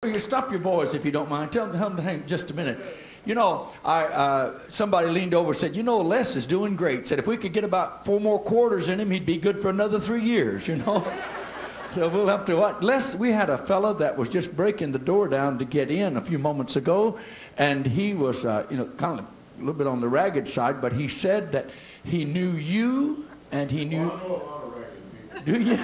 you stop your boys if you don't mind. Tell them to hang just a minute. You know, somebody leaned over and said, you know, Les is doing great. Said if we could get about 4 more quarters in him, he'd be good for another 3 years, you know. So we'll have to watch. Les, we had a fellow that was just breaking the door down to get in a few moments ago, and he was, you know, kind of a little bit on the ragged side, but he said that he knew you and he knew. Well, I know a lot of ragged Do people. you?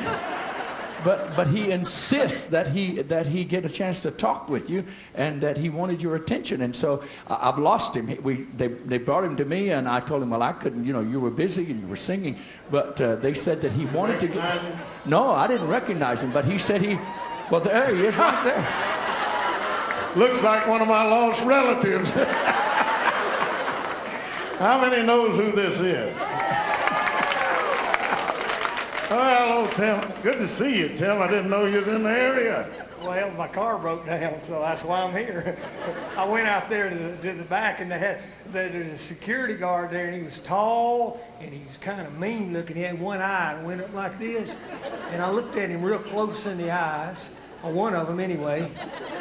But he insists that he get a chance to talk with you and that he wanted your attention. And so I've lost him. They brought him to me, and I told him, well, I couldn't, you know, you were busy and you were singing. But they said that he wanted to get. No, I didn't recognize him, but he said well, there he is right there. Looks like one of my lost relatives. How many knows who this is? Well, hello, Tim. Good to see you, Tim. I didn't know you was in the area. Well, my car broke down, so that's why I'm here. I went out there to the back, and there's a security guard there, and he was tall, and he was kind of mean looking. He had one eye and went up like this. And I looked at him real close in the eyes, or one of them anyway.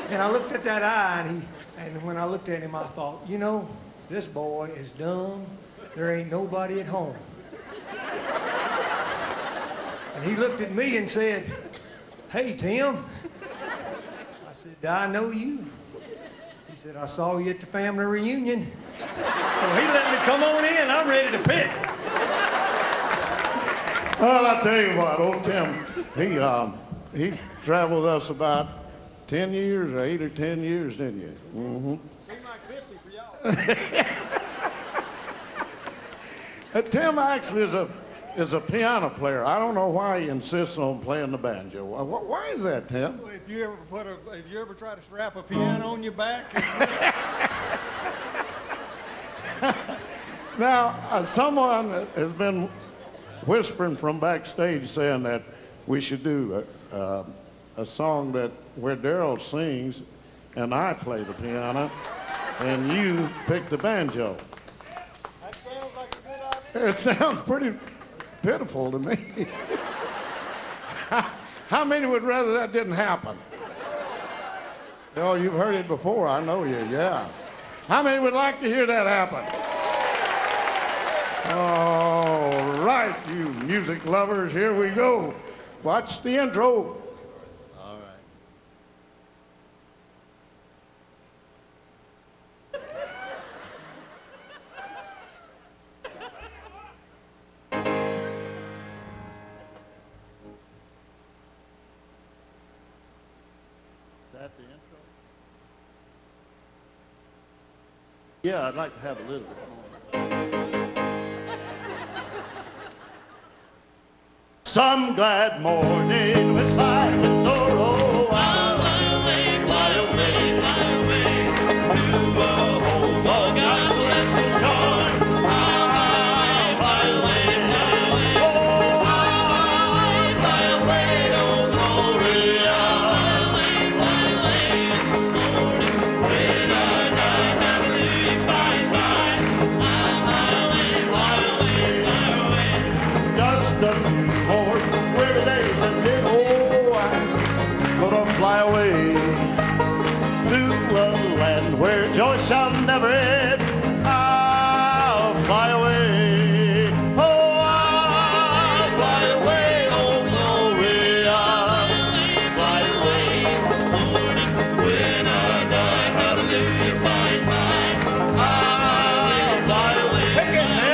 And I looked at that eye, and when I looked at him, I thought, you know, this boy is dumb. There ain't nobody at home. And he looked at me and said, hey, Tim. I said, do I know you? He said, I saw you at the family reunion. So he let me come on in. I'm ready to pick. Well, I tell you what, old Tim, he traveled with us about 10 years, or 8 or 10 years, didn't you? Mm-hmm. Seemed like 50 for y'all. Tim actually is a piano player. I don't know why he insists on playing the banjo. Why is that, Tim? Well, if you ever try to strap a piano on your back. Now, someone has been whispering from backstage saying that we should do a song where Darrell sings and I play the piano and you pick the banjo. That sounds like a good idea. It sounds pretty pitiful to me. How many would rather that didn't happen? Oh, you've heard it before, I know you, yeah. How many would like to hear that happen? All right, you music lovers, here we go. Watch the intro. All right. Is that the intro? Yeah, I'd like to have a little bit more. Some glad morning with life and sorrow, I'll fly away, to a home of God's celestial shore. I'll fly away, oh, I'll fly away, oh glory, I'll fly away, when I die, hallelujah, bye-bye, I'll fly away, just a few more weary days and then, oh, I'm gonna fly away to a land where joy shall never end. I'll fly away, oh, I'll fly away, oh glory, I'll fly away, when I die, hallelujah, bye-bye, I'll fly away. Pick it, man.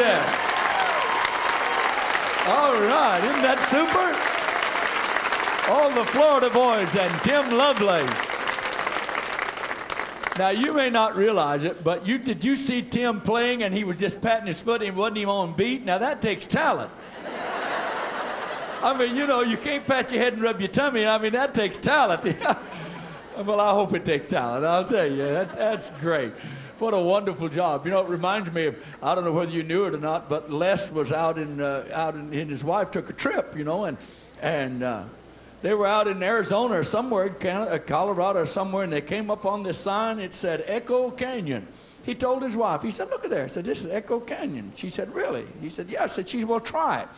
there. All right, isn't that super? All the Florida boys and Tim Lovelace. Now, you may not realize it, but did you see Tim playing and he was just patting his foot and wasn't even on beat? Now, that takes talent. I mean, you know, you can't pat your head and rub your tummy. I mean, that takes talent. Well, I hope it takes talent. I'll tell you, that's great. What a wonderful job. You know, it reminds me of, I don't know whether you knew it or not, but Les was out in his wife took a trip, you know, and they were out in Arizona or somewhere, Colorado or somewhere, and they came up on this sign. It said Echo Canyon. He told his wife, he said, look at there. I said, this is Echo Canyon. She said, really? He said, yeah. I said, she said, well, try it.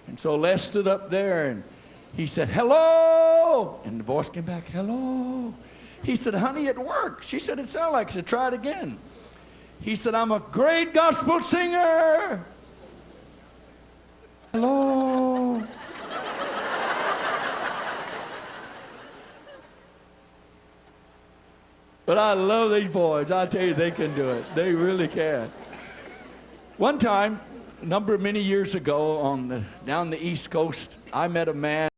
And so Les stood up there and he said, hello. And the voice came back, hello. He said, honey, it worked. She said, it sounded like it. She said, try it again. He said, I'm a great gospel singer. Hello. But I love these boys. I tell you, they can do it. They really can. One time, many years ago, down the East Coast, I met a man.